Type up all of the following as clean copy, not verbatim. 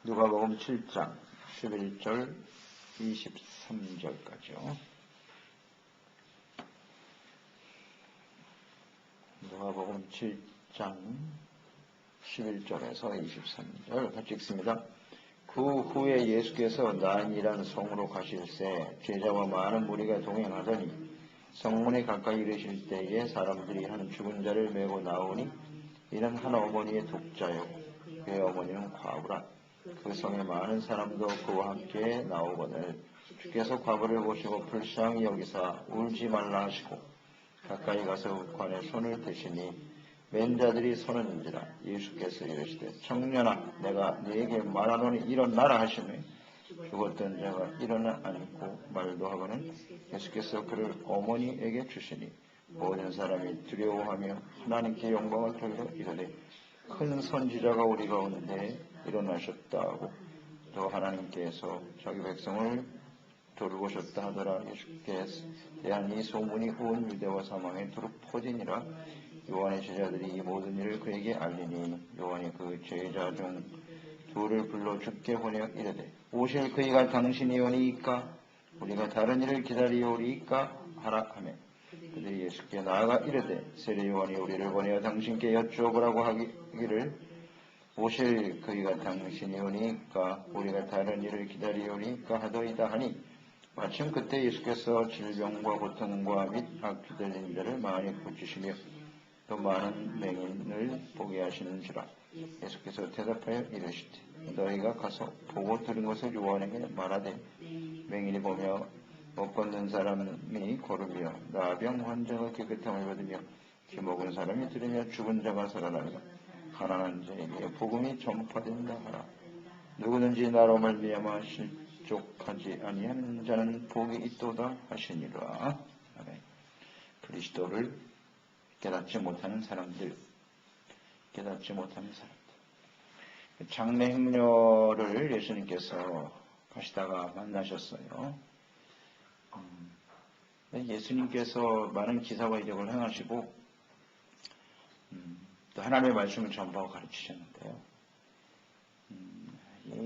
누가복음 7장 11절 23절까지요. 누가복음 7장 11절에서 23절 같이 읽습니다. 그 후에 예수께서 나인이라는 성으로 가실새 제자와 많은 무리가 동행하더니 성문에 가까이 이르실 때에 사람들이 한 죽은 자를 메고 나오니 이는 한 어머니의 독자요 그의 어머니는 과부라. 그 성에 많은 사람도 그와 함께 나오거늘 주께서 과부를 보시고 불쌍히 여기사 울지 말라 하시고 가까이 가서 관에 손을 대시니 맨 자들이 서는지라. 예수께서 이르시되 청년아 내가 네게 말하노니 일어나라 하시매 죽었던 자가 일어나 앉고 말도 하고는 예수께서 그를 어머니에게 주시니 모든 사람이 두려워하며 하나님께 영광을 돌려 이르되 큰 선지자가 우리 가운데 일어나셨다고 또 하나님께서 자기 백성을 돌보셨다 하더라. 예수께 대한 이 소문이 온 유대와 사방에 두루 퍼지니라. 요한의 제자들이 이 모든 일을 그에게 알리니 요한이 그 제자 중 둘을 불러 주께 보내어 이르되 오실 그이가 당신이 오니이까 우리가 다른 일을 기다리오리이까 하라 하며 그들이 예수께 나아가 이르되 세례 요한이 우리를 보내어 당신께 여쭈어보라고 하기를 오실 그이가 당신이 오니까 우리가 다른 일을 기다리오니까 하더이다 하니 마침 그때 예수께서 질병과 고통과 및 악귀 들린 자를 많이 고치시며 또 많은 맹인을 보게 하시는지라. 예수께서 대답하여 이르시되 너희가 가서 보고 들은 것을 요한에게 말하되 맹인이 보며 못 걷는 사람이 걸으며 나병 환자가 깨끗함을 받으며 피 먹은 사람이 들으며 죽은 자가 살아나며 가난한 자에게 복음이 전파된다 하라. 누구든지 나로 말미암아 실족하지 아니하는 자는 복이 있도다 하시니라. 아멘. 그리스도를 깨닫지 못하는 사람들. 장래 행렬을 예수님께서 가시다가 만나셨어요. 예수님께서 많은 기사와 이적을 행하시고 또 하나님의 말씀을 전파하고 가르치셨는데요.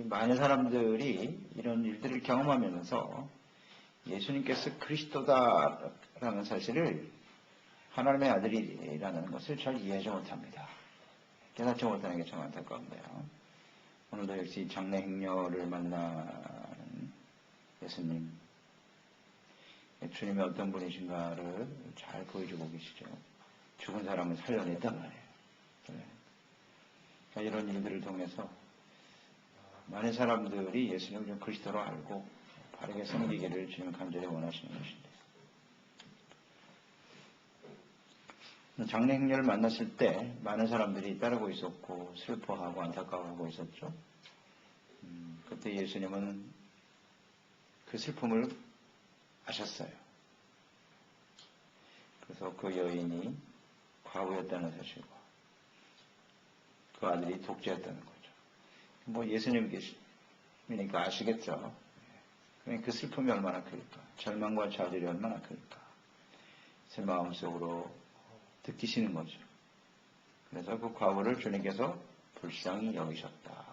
많은 사람들이 이런 일들을 경험하면서 예수님께서 그리스도다라는 사실을 하나님의 아들이라는 것을 잘 이해하지 못합니다. 깨닫지 못하는 게 참 안타까운데요. 오늘도 역시 장래 행렬을 만나는 예수님, 주님이 어떤 분이신가를 잘 보여주고 계시죠. 죽은 사람을 살려냈단 말이에요. 그러니까 이런 일들을 통해서 많은 사람들이 예수님을 좀 그리스도로 알고 바르게 섬기기를 주님 간절히 원하시는 것입니다. 장래 행렬을 만났을 때 많은 사람들이 따르고 있었고 슬퍼하고 안타까워하고 있었죠. 그때 예수님은 그 슬픔을 아셨어요. 그래서 그 여인이 과부였다는 사실과 그 아들이 독재였다는 거죠. 예수님이니까 아시겠죠. 그 슬픔이 얼마나 클까. 절망과 좌절이 얼마나 클까. 제 마음속으로 느끼시는 거죠. 그래서 그 과부를 주님께서 불쌍히 여기셨다.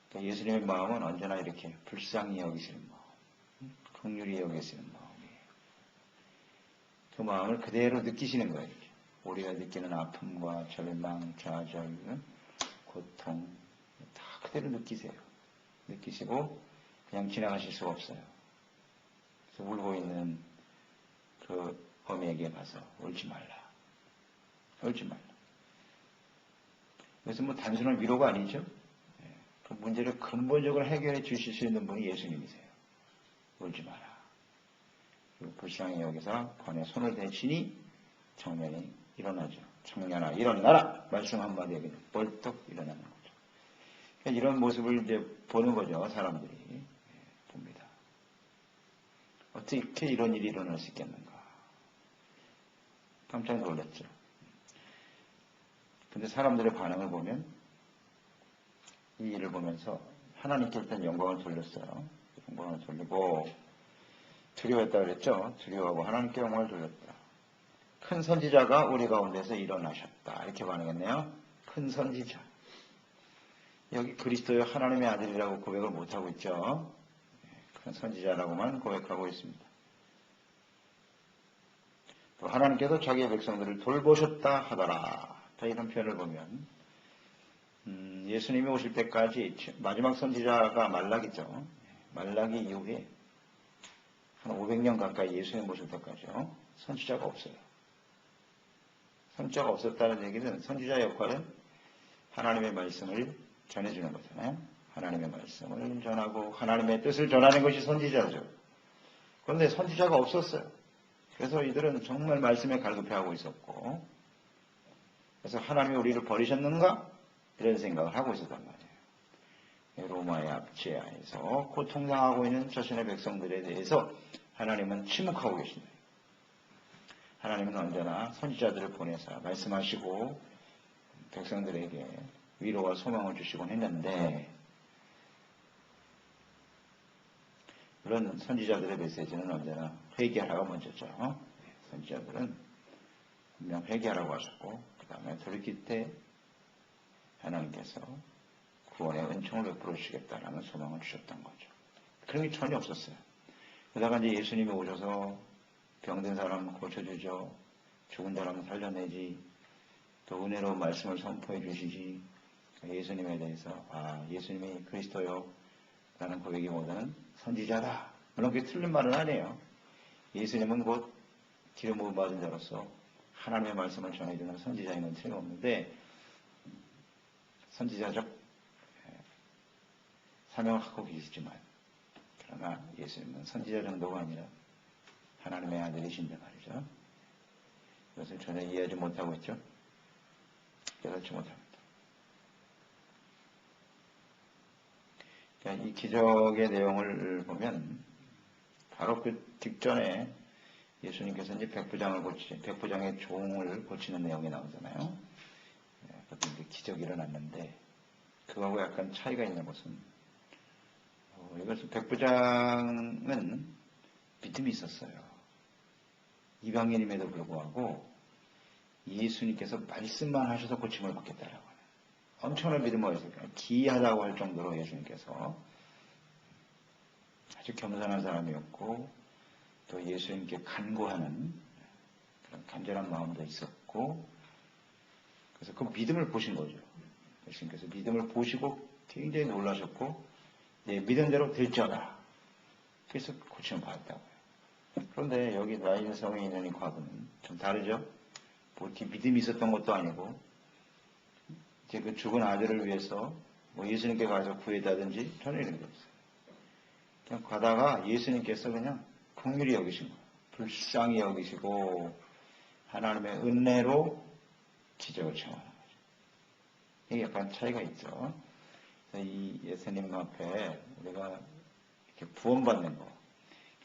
그러니까 예수님의 마음은 언제나 이렇게 불쌍히 여기시는 마음, 긍휼히 여기시는 마음이에요. 그 마음을 그대로 느끼시는 거예요. 이렇게. 우리가 느끼는 아픔과 절망, 좌절, 고통 다 그대로 느끼세요. 느끼시고 그냥 지나가실 수가 없어요. 그래서 울고 있는 그 어미에게 가서 울지 말라. 그래서 단순한 위로가 아니죠. 그 문제를 근본적으로 해결해 주실 수 있는 분이 예수님이세요. 울지 마라. 그리고 불쌍히 여기서 관에 손을 대시니 청년이 일어나죠. 청년아 일어나라. 말씀 한마디에 벌떡 일어나는 거죠. 그러니까 이런 모습을 이제 보는 거죠. 사람들이 봅니다. 어떻게 이런 일이 일어날 수 있겠는가. 깜짝 놀랐죠. 근데 사람들의 반응을 보면 이 일을 보면서 하나님께 일단 영광을 돌렸어요. 영광을 돌리고 두려워했다 그랬죠. 두려워하고 하나님께 영광을 돌렸다. 큰 선지자가 우리 가운데서 일어나셨다. 이렇게 반응했네요. 큰 선지자. 여기 그리스도의 하나님의 아들이라고 고백을 못하고 있죠. 그런 선지자라고만 고백하고 있습니다. 또 하나님께서 자기의 백성들을 돌보셨다 하더라. 이런 표현을 보면 예수님이 오실 때까지 마지막 선지자가 말라기죠. 말라기 이후에 한 500년 가까이 예수님 오실 때까지요. 선지자가 없어요. 선지자가 없었다는 얘기는 선지자의 역할은 하나님의 말씀을 전해주는 거잖아요. 하나님의 말씀을 전하고 하나님의 뜻을 전하는 것이 선지자죠. 그런데 선지자가 없었어요. 그래서 이들은 정말 말씀에 갈급해하고 있었고, 그래서 하나님이 우리를 버리셨는가? 이런 생각을 하고 있었단 말이에요. 로마의 압제하에서 고통당하고 있는 자신의 백성들에 대해서 하나님은 침묵하고 계십니다. 하나님은 언제나 선지자들을 보내서 말씀하시고 백성들에게 위로와 소망을 주시곤 했는데, 그런 선지자들의 메시지는 언제나 회개하라가 먼저죠. 선지자들은 분명 회개하라고 하셨고, 그 다음에 돌이킬 때 하나님께서 구원의 은총을 베풀어 주시겠다라는 소망을 주셨던 거죠. 그런 게 전혀 없었어요. 그러다가 이제 예수님이 오셔서 병든 사람 고쳐주죠. 죽은 사람 살려내지. 또 은혜로운 말씀을 선포해 주시지. 예수님에 대해서 예수님이 그리스도요 라는 고백이보다는 선지자다. 물론 그게 틀린 말은 아니에요. 예수님은 곧 기름 부음 받은 자로서 하나님의 말씀을 전해주는 선지자임은 틀림없는데, 선지자적 사명을 갖고 계시지만, 그러나 예수님은 선지자 정도가 아니라 하나님의 아들이신데 말이죠. 이것을 전혀 이해하지 못하고 있죠. 깨닫지 못합니다. 이 기적의 내용을 보면 바로 그 직전에 예수님께서 이제 백부장의 종을 고치는 내용이 나오잖아요. 그것도 이제 기적이 일어났는데, 그거하고 약간 차이가 있는 것은, 이것은 백부장은 믿음이 있었어요. 이방인임에도 불구하고 예수님께서 말씀만 하셔서 고침을 받겠다라고 하는 엄청난 믿음을 가졌어요. 기이하다고 할 정도로 예수님께서 아주 겸손한 사람이었고, 또 예수님께 간구하는 그런 간절한 마음도 있었고, 그래서 그 믿음을 보신 거죠. 예수님께서 믿음을 보시고 굉장히 놀라셨고, 내 믿음대로 될지어다. 그래서 고침을 받았다고요. 그런데 여기 나인성에 있는 이 과부는 좀 다르죠. 뭐 이렇게 믿음이 있었던 것도 아니고, 이제 그 죽은 아들을 위해서 뭐 예수님께 가서 구해다든지 전혀 이런 게 없어요. 그냥 가다가 예수님께서 그냥 긍휼히 여기신 거예요. 불쌍히 여기시고 하나님의 은혜로 기적을 체험하는 거죠. 이게 약간 차이가 있죠. 이 예수님 앞에 우리가 이렇게 구원받는 거,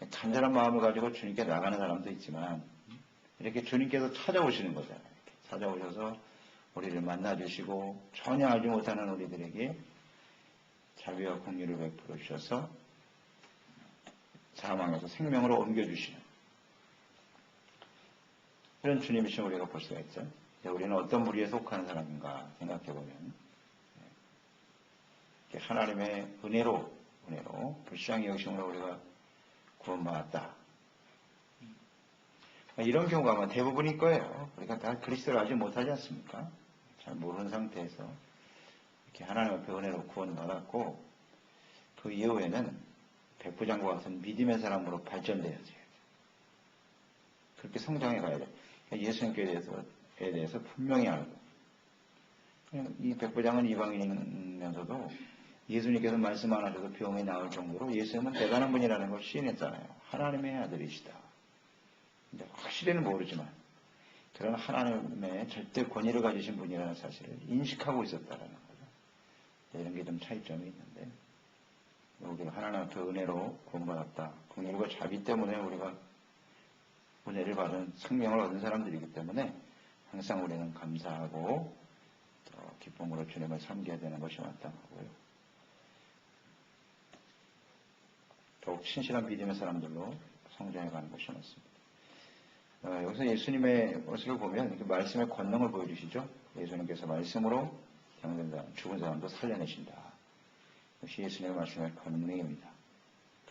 간절한 마음을 가지고 주님께 나가는 사람도 있지만, 이렇게 주님께서 찾아오시는 거잖아요. 찾아오셔서 우리를 만나주시고 전혀 알지 못하는 우리들에게 자비와 긍휼을 베풀어 주셔서 사망에서 생명으로 옮겨주시는 이런 주님이신 우리가 볼 수가 있죠. 우리는 어떤 부류에 속하는 사람인가 생각해보면, 하나님의 은혜로 불쌍히 여기심으로 우리가 구원받았다. 이런 경우가 아마 대부분일 거예요. 우리가 다 그리스도를 알지 못하지 않습니까? 잘 모르는 상태에서 이렇게 하나님 앞에 은혜로 구원받았고, 그 이후에는 백부장과 같은 믿음의 사람으로 발전돼야지. 그렇게 성장해 가야 돼. 예수님께 대해서 분명히 알고. 이 백부장은 이방인이면서도 예수님께서 말씀 안 하셔도 병이 나을 정도로 예수님은 대단한 분이라는 걸 시인했잖아요. 하나님의 아들이시다. 확실히는 모르지만 그런 하나님의 절대 권위를 가지신 분이라는 사실을 인식하고 있었다는 거죠. 이런 게 좀 차이점이 있는데, 우리가 하나님 앞에 은혜로 구원받았다. 긍휼과 자비 때문에 우리가 은혜를 받은 생명을 얻은 사람들이기 때문에 항상 우리는 감사하고 또 기쁨으로 주님을 섬겨야 되는 것이 마땅하고요. 더욱 신실한 믿음의 사람들로 성장해가는 것이 맞습니다. 여기서 예수님의 것을 보면 말씀의 권능을 보여주시죠. 예수님께서 말씀으로 병든 사람, 죽은 사람도 살려내신다. 역시 예수님의 말씀의 권능입니다.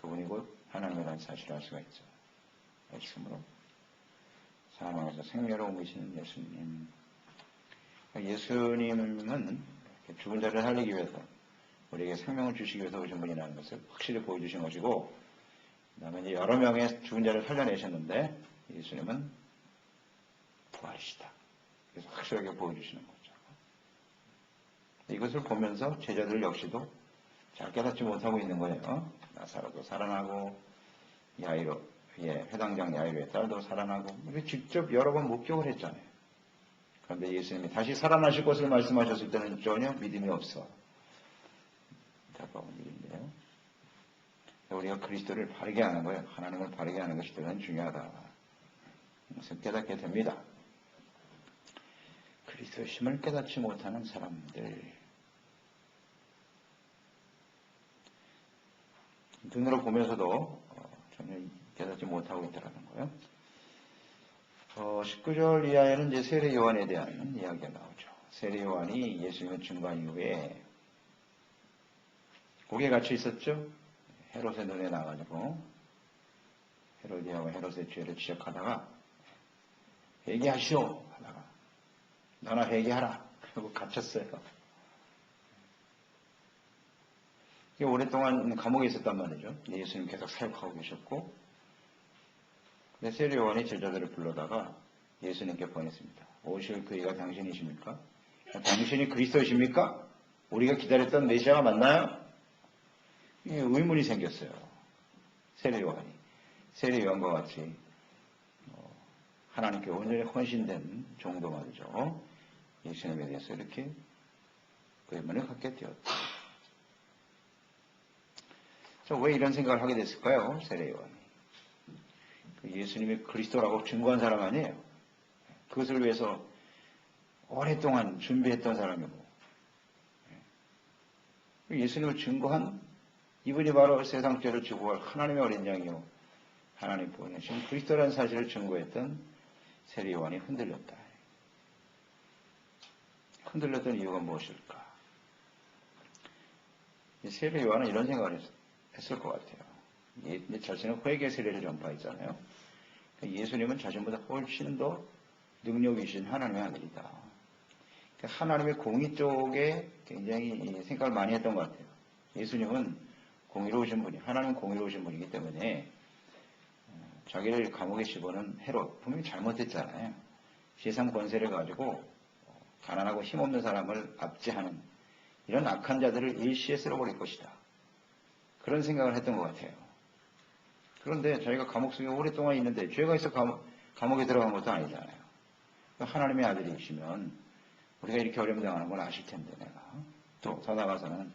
그분이 곧 하나님이라는 사실을 알 수가 있죠. 말씀으로 사망에서 생명으로 옮기시는 예수님. 예수님은 죽은 자를 살리기 위해서 우리에게 생명을 주시기 위해서 오신 분이라는 것을 확실히 보여주신 것이고, 그 다음에 이제 여러 명의 죽은 자를 살려내셨는데 예수님은 부활이시다. 그래서 확실하게 보여주시는 거죠. 이것을 보면서 제자들 역시도 잘 깨닫지 못하고 있는 거예요. 나사로도 살아나고 회당장 야이로의 딸도 살아나고, 이렇게 직접 여러 번 목격을 했잖아요. 그런데 예수님이 다시 살아나실 것을 말씀하셨을 때는 전혀 믿음이 없어. 안타까운 일인데요. 우리가 그리스도를 바르게 하는 거예요. 하나님을 바르게 하는 것이 대단히 중요하다. 그것을 깨닫게 됩니다. 그리스도의 힘을 깨닫지 못하는 사람들, 눈으로 보면서도 전혀 깨닫지 못하고 있다는 거예요. 19절 이하에는 이제 세례 요한에 대한 이야기가 나오죠. 세례 요한이 예수님의 증거한 이후에 고기에 갇혀 있었죠. 헤롯의 눈에 나가지고 헤로디아와 헤롯의 죄를 지적하다가 회개하시오 하다가 너나 회개하라. 그리고 갇혔어요. 오랫동안 감옥에 있었단 말이죠. 예수님 계속 사역하고 계셨고, 근데 세례 요한이 제자들을 불러다가 예수님께 보냈습니다. 오실 그이가 당신이십니까? 당신이 그리스도이십니까? 우리가 기다렸던 메시아가 맞나요? 의문이 생겼어요. 세례 요한이. 세례 요한과 같이 하나님께 온전히 헌신된 종도 말이죠. 예수님에 대해서 이렇게 의문을 갖게 되었다. 왜 이런 생각을 하게 됐을까요? 세례 요한이. 예수님이 그리스도라고 증거한 사람 아니에요. 그것을 위해서 오랫동안 준비했던 사람이고, 예수님을 증거한 이분이 바로 세상 죄를 지고 갈 하나님의 어린 양이요 하나님 보내신 그리스도라는 사실을 증거했던 세례 요한이 흔들렸다. 흔들렸던 이유가 무엇일까? 세례 요한은 이런 생각을 했을 것 같아요. 자신은 회개 세례를 전파했잖아요. 예수님은 자신보다 훨씬 더 능력이신 하나님의 아들이다. 하나님의 공의 쪽에 굉장히 생각을 많이 했던 것 같아요. 예수님은 공의로우신 분이, 하나님은 공의로우신 분이기 때문에 자기를 감옥에 집어넣은 헤롯, 분명히 잘못했잖아요. 세상 권세를 가지고 가난하고 힘없는 사람을 압제하는 이런 악한 자들을 일시에 쓸어버릴 것이다. 그런 생각을 했던 것 같아요. 그런데 자기가 감옥 속에 오랫동안 있는데 죄가 있어 감옥에 들어간 것도 아니잖아요. 하나님의 아들이시면 우리가 이렇게 어려움 당하는 걸 아실 텐데 내가. 또 더 나아가서는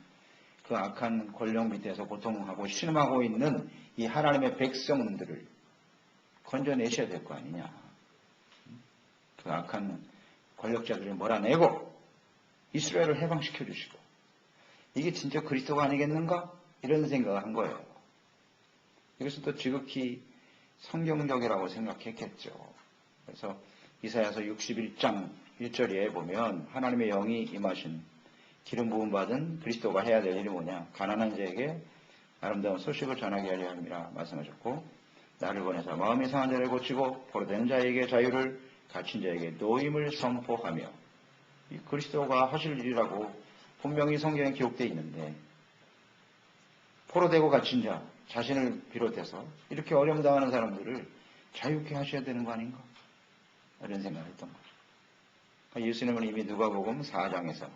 그 악한 권력 밑에서 고통하고 신음하고 있는 이 하나님의 백성들을 건져내셔야 될 거 아니냐. 그 악한 권력자들을 몰아내고 이스라엘을 해방시켜 주시고, 이게 진짜 그리스도가 아니겠는가? 이런 생각을 한 거예요. 이것은 지극히 성경적이라고 생각했겠죠. 그래서 이사야서 61장 1절에 보면 하나님의 영이 임하신 기름 부음 받은 그리스도가 해야 될 일이 뭐냐? 가난한 자에게 아름다운 소식을 전하게 하려 함이라 말씀하셨고, 나를 보내서 마음이 상한 자를 고치고 포로된 자에게 자유를, 갇힌 자에게 노임을 선포하며, 이 그리스도가 하실 일이라고 분명히 성경에 기록되어 있는데, 포로되고 갇힌 자 자신을 비롯해서 이렇게 어려움 당하는 사람들을 자유케 하셔야 되는 거 아닌가? 이런 생각을 했던 거죠. 예수님은 이미 누가복음 4장에서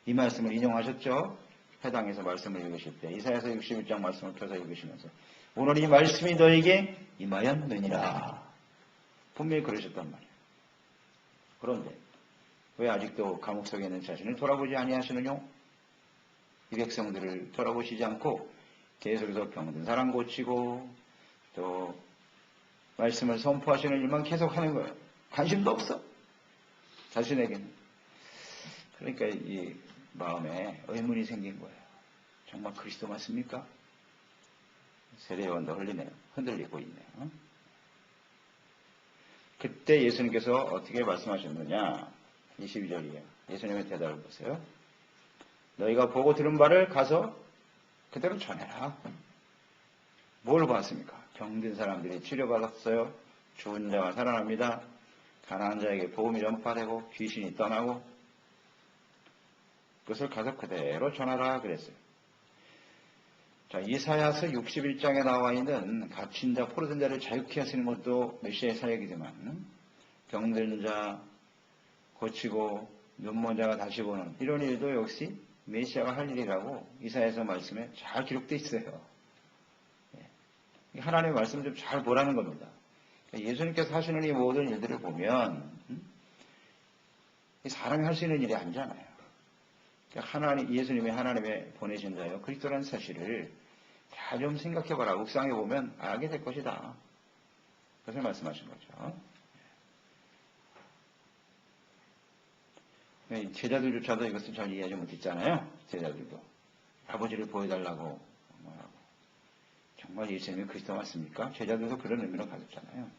이 말씀을 인용하셨죠. 회당에서 말씀을 읽으실 때 이사야서 61장 말씀을 펴서 읽으시면서 오늘 이 말씀이 너에게 임하였느니라. 분명히 그러셨단 말이에요. 그런데 왜 아직도 감옥 속에 있는 자신을 돌아보지 아니하시느냐? 이 백성들을 돌아보시지 않고 계속해서 병든 사람 고치고 또 말씀을 선포하시는 일만 계속하는 거예요. 관심도 없어. 자신에게는. 그러니까 이 마음에 의문이 생긴 거예요. 정말 그리스도 맞습니까? 세례 요한도 흔들리고 있네요. 그때 예수님께서 어떻게 말씀하셨느냐? 22절이에요. 예수님의 대답을 보세요. 너희가 보고 들은 바를 가서 그대로 전해라. 뭘 봤습니까? 병든 사람들이 치료받았어요. 죽은 자가 살아납니다. 가난한 자에게 복음이 전파되고 귀신이 떠나고 그것을 가서 그대로 전하라 그랬어요. 자, 이사야서 61장에 나와 있는 갇힌 자, 포로된 자를 자유케 하시는 것도 메시아의 사역이지만 병든 자 고치고 눈먼 자가 다시 보는 이런 일도 역시 메시아가 할 일이라고 이사야서 말씀에 잘 기록되어 있어요. 하나님의 말씀 좀 잘 보라는 겁니다. 예수님께서 하시는 이 모든 일들을 보면 사람이 할 수 있는 일이 아니잖아요. 예수님이 하나님의 보내신 자요 그리스도라는 사실을 잘 좀 생각해봐라. 묵상해 보면 알게 될 것이다. 그것을 말씀하신 거죠. 제자들조차도 이것을 잘 이해하지 못했잖아요. 제자들도 아버지를 보여달라고 뭐라고. 정말 예수님이 그리스도 맞습니까? 제자들도 그런 의미로 가졌잖아요.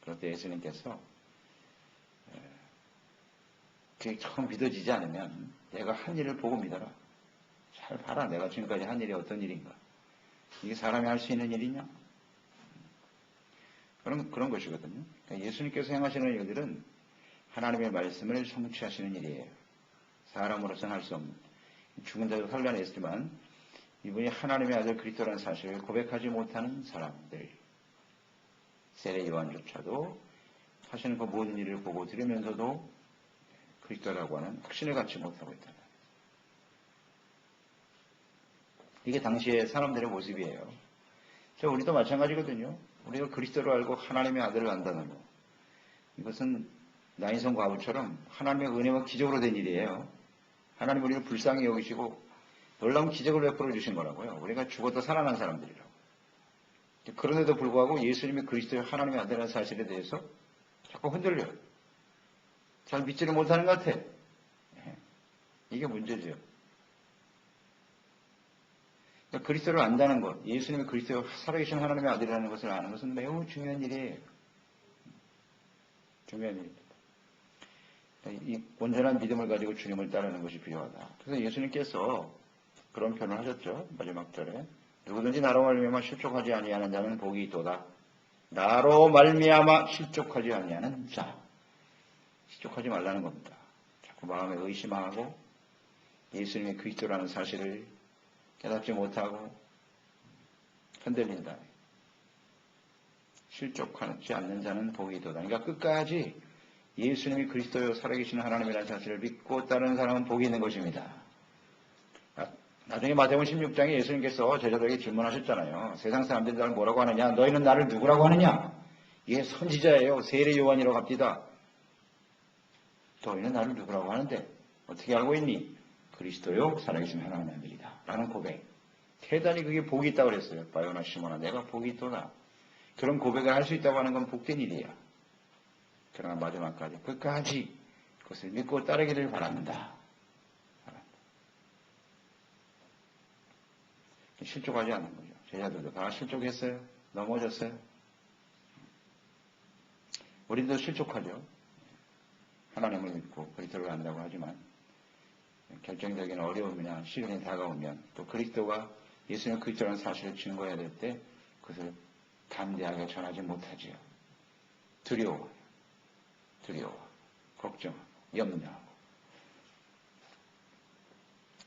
그럴 때 예수님께서 그게 처음 믿어지지 않으면 내가 한 일을 보고 믿어라. 잘 봐라. 내가 지금까지 한 일이 어떤 일인가. 이게 사람이 할 수 있는 일이냐? 그런 것이거든요. 그러니까 예수님께서 행하시는 일들은 하나님의 말씀을 성취하시는 일이에요. 사람으로서는 할 수 없는. 죽은 자도 살려냈지만 이분이 하나님의 아들 그리스도라는 사실을 고백하지 못하는 사람들. 세례 요한조차도 하시는 그 모든 일을 보고 들으면서도 그리스도라고 하는 확신을 갖지 못하고 있다. 이게 당시의 사람들의 모습이에요. 우리도 마찬가지거든요. 우리가 그리스도를 알고 하나님의 아들을 안다는 것. 이것은 나인성 과부처럼 하나님의 은혜와 기적으로 된 일이에요. 하나님 우리를 불쌍히 여기시고 놀라운 기적을 베풀어 주신 거라고요. 우리가 죽어도 살아난 사람들이라고. 그런데도 불구하고 예수님이 그리스도의 하나님의 아들이라는 사실에 대해서 자꾸 흔들려요. 잘 믿지를 못하는 것 같아. 이게 문제죠. 그러니까 그리스도를 안다는 것, 예수님이 그리스도의 살아계신 하나님의 아들이라는 것을 아는 것은 매우 중요한 일이에요. 중요한 일입니다. 이 온전한 믿음을 가지고 주님을 따르는 것이 필요하다. 그래서 예수님께서 그런 표현을 하셨죠. 마지막 절에 누구든지 나로 말미암아 실족하지 아니하는 자는 복이 있도다. 나로 말미암아 실족하지 아니하는 자. 실족하지 말라는 겁니다. 자꾸 마음에 의심하고 예수님이 그리스도라는 사실을 깨닫지 못하고 흔들린다. 실족하지 않는 자는 복이 있도다. 그러니까 끝까지 예수님이 그리스도요 살아계신 하나님이라는 사실을 믿고 따르는 사람은 복이 있는 것입니다. 나중에 마태복음 16장에 예수님께서 제자들에게 질문하셨잖아요. 세상 사람들이 나를 뭐라고 하느냐? 너희는 나를 누구라고 하느냐? 이게 선지자예요. 세례 요한이라고 합니다. 너희는 나를 누구라고 하는데 어떻게 알고 있니? 그리스도요 살아계신 하나님의 아들이다. 라는 고백. 대단히 그게 복이 있다고 그랬어요. 바요나 시몬아 내가 복이 있도다. 그런 고백을 할 수 있다고 하는 건 복된 일이야. 그러나 마지막까지 끝까지 그것을 믿고 따르기를 바랍니다. 실족하지 않는 거죠. 제자들도 다 실족했어요. 넘어졌어요. 우리도 실족하죠. 하나님을 믿고 그리스도를 안다고 하지만 결정적인 어려움이나 시련이 다가오면 또 그리스도가 예수님 그리스도라는 사실을 증거해야 될 때 그것을 담대하게 전하지 못하지요. 두려워, 걱정, 염려하고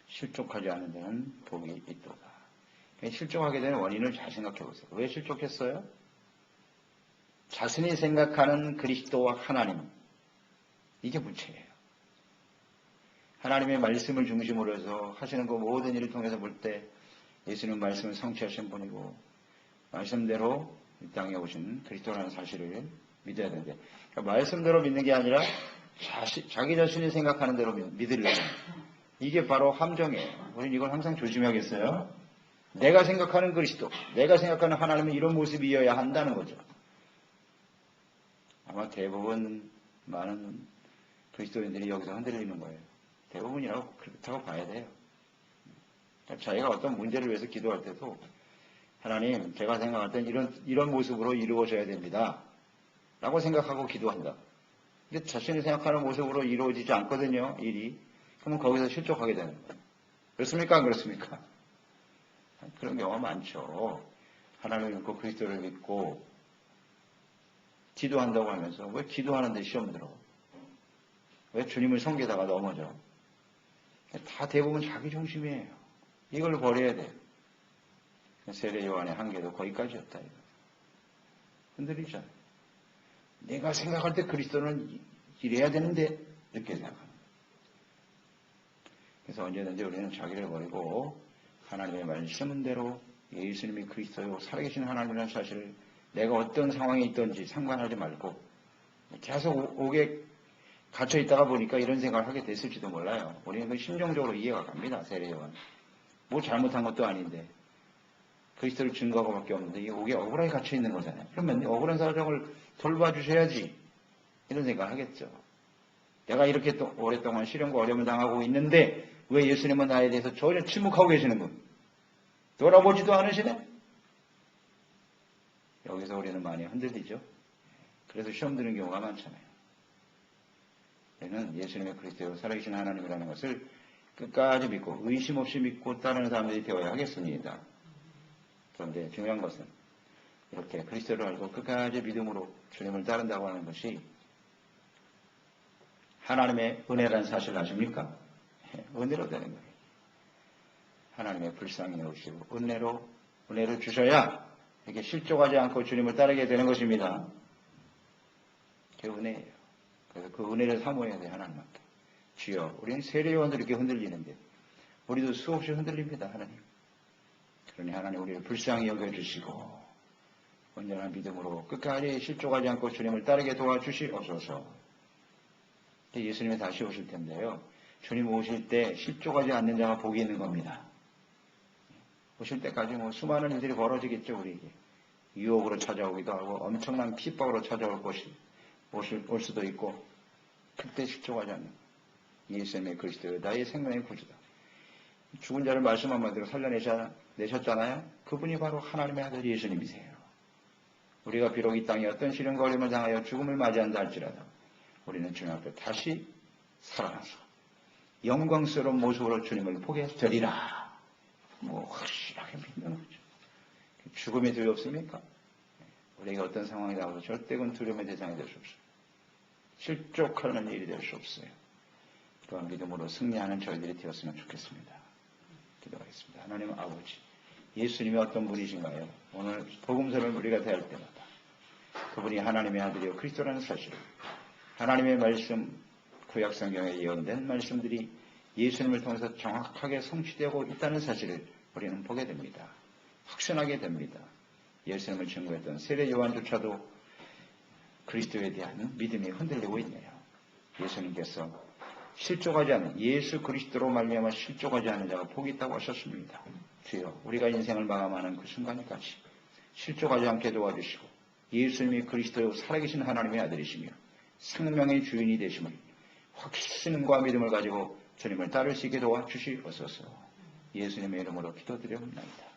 실족하지 않는 데는 복이 있도다. 실족하게 되는 원인을 잘 생각해 보세요. 왜 실족했어요? 자신이 생각하는 그리스도와 하나님 이게 문제예요. 하나님의 말씀을 중심으로 해서 하시는 그 모든 일을 통해서 볼 때 예수님 말씀을 성취하신 분이고 말씀대로 이 땅에 오신 그리스도라는 사실을 믿어야 되는데 그러니까 말씀대로 믿는 게 아니라 자기 자신이 생각하는 대로 믿으려고 이게 바로 함정이에요. 우리는 이걸 항상 조심해야겠어요. 내가 생각하는 그리스도, 내가 생각하는 하나님은 이런 모습이어야 한다는 거죠. 아마 대부분 많은 그리스도인들이 여기서 흔들리는 거예요. 대부분이라고 그렇다고 봐야 돼요. 자기가 어떤 문제를 위해서 기도할 때도 하나님 제가 생각할 땐 이런 모습으로 이루어져야 됩니다. 라고 생각하고 기도한다. 근데 자신이 생각하는 모습으로 이루어지지 않거든요. 일이. 그러면 거기서 실족하게 되는 거예요. 그렇습니까? 안 그렇습니까? 그런 경우가 많죠. 하나님을 믿고 그리스도를 믿고 기도한다고 하면서 왜 기도하는데 시험 들어? 왜 주님을 섬기다가 넘어져? 다 대부분 자기 중심이에요. 이걸 버려야 돼요. 세례 요한의 한계도 거기까지였다. 이거. 흔들리잖아요. 내가 생각할 때 그리스도는 이래야 되는데 이렇게 생각합니다. 그래서 언제든지 우리는 자기를 버리고 하나님의 말씀대로 예수님이 그리스도요 살아계신 하나님이라는 사실을 내가 어떤 상황에 있든지 상관하지 말고 계속 옥에 갇혀 있다가 보니까 이런 생각을 하게 됐을지도 몰라요. 우리는 그 심정적으로 이해가 갑니다. 세례요한. 뭐 잘못한 것도 아닌데 그리스도를 증거하고 밖에 없는데 이 옥에 억울하게 갇혀 있는 거잖아요. 그러면 억울한 사정을 돌봐주셔야지 이런 생각을 하겠죠. 내가 이렇게 또 오랫동안 시련과 어려움을 당하고 있는데 왜 예수님은 나에 대해서 전혀 침묵하고 계시는 분? 돌아보지도 않으시네? 여기서 우리는 많이 흔들리죠. 그래서 시험 드는 경우가 많잖아요. 우리는 예수님의 그리스도요 살아계신 하나님이라는 것을 끝까지 믿고 의심 없이 믿고 따르는 사람들이 되어야 하겠습니다. 그런데 중요한 것은 이렇게 그리스도를 알고 끝까지 믿음으로 주님을 따른다고 하는 것이 하나님의 은혜라는 사실을 아십니까? 은혜로 되는 거예요. 하나님의 불쌍히 여기시고 은혜를 주셔야 이렇게 실족하지 않고 주님을 따르게 되는 것입니다. 그게 은혜예요. 그래서 그 은혜를 사모해야 돼요. 하나님께. 주여, 우리는 세례요한도 이렇게 흔들리는데 우리도 수없이 흔들립니다. 하나님. 그러니 하나님 우리를 불쌍히 여겨주시고 온전한 믿음으로 끝까지 실족하지 않고 주님을 따르게 도와주시옵소서. 예수님이 다시 오실 텐데요. 주님 오실 때 실족하지 않는 자가 복이 있는 겁니다. 오실 때까지 수많은 일들이 벌어지겠죠. 우리에게. 유혹으로 찾아오기도 하고 엄청난 핍박으로 찾아올 것이 올 수도 있고 그때 실족하지 않는 예수님의 그리스도요 나의 생명의 구주다. 죽은 자를 말씀 한마디로 살려내셨잖아요. 그분이 바로 하나님의 아들 예수님이세요. 우리가 비록 이 땅에 어떤 시련과 어려움을 당하여 죽음을 맞이한다 할지라도 우리는 주님 앞에 다시 살아나서 영광스러운 모습으로 주님을 보게 되리라. 확실하게 믿는 거죠. 죽음이 두렵습니까? 우리가 어떤 상황이 나와도 절대 그건 두려움의 대상이 될 수 없어요. 실족하는 일이 될 수 없어요. 또한 믿음으로 승리하는 저희들이 되었으면 좋겠습니다. 기도하겠습니다. 하나님 아버지, 예수님이 어떤 분이신가요? 오늘 복음서를 우리가 대할 때마다 그분이 하나님의 아들이요 그리스도라는 사실을 하나님의 말씀, 구약성경에 예언된 말씀들이 예수님을 통해서 정확하게 성취되고 있다는 사실을 우리는 보게 됩니다. 확신하게 됩니다. 예수님을 증거했던 세례 요한조차도 그리스도에 대한 믿음이 흔들리고 있네요. 예수님께서 실족하지 않는 예수 그리스도로 말미암아 실족하지 않는 자가 복이 있다고 하셨습니다. 주여 우리가 인생을 마감하는 그 순간까지 실족하지 않게 도와주시고 예수님이 그리스도요 살아계신 하나님의 아들이시며 생명의 주인이 되심을 확신과 믿음을 가지고 주님을 따를 수 있게 도와주시옵소서. 예수님의 이름으로 기도드려옵나이다.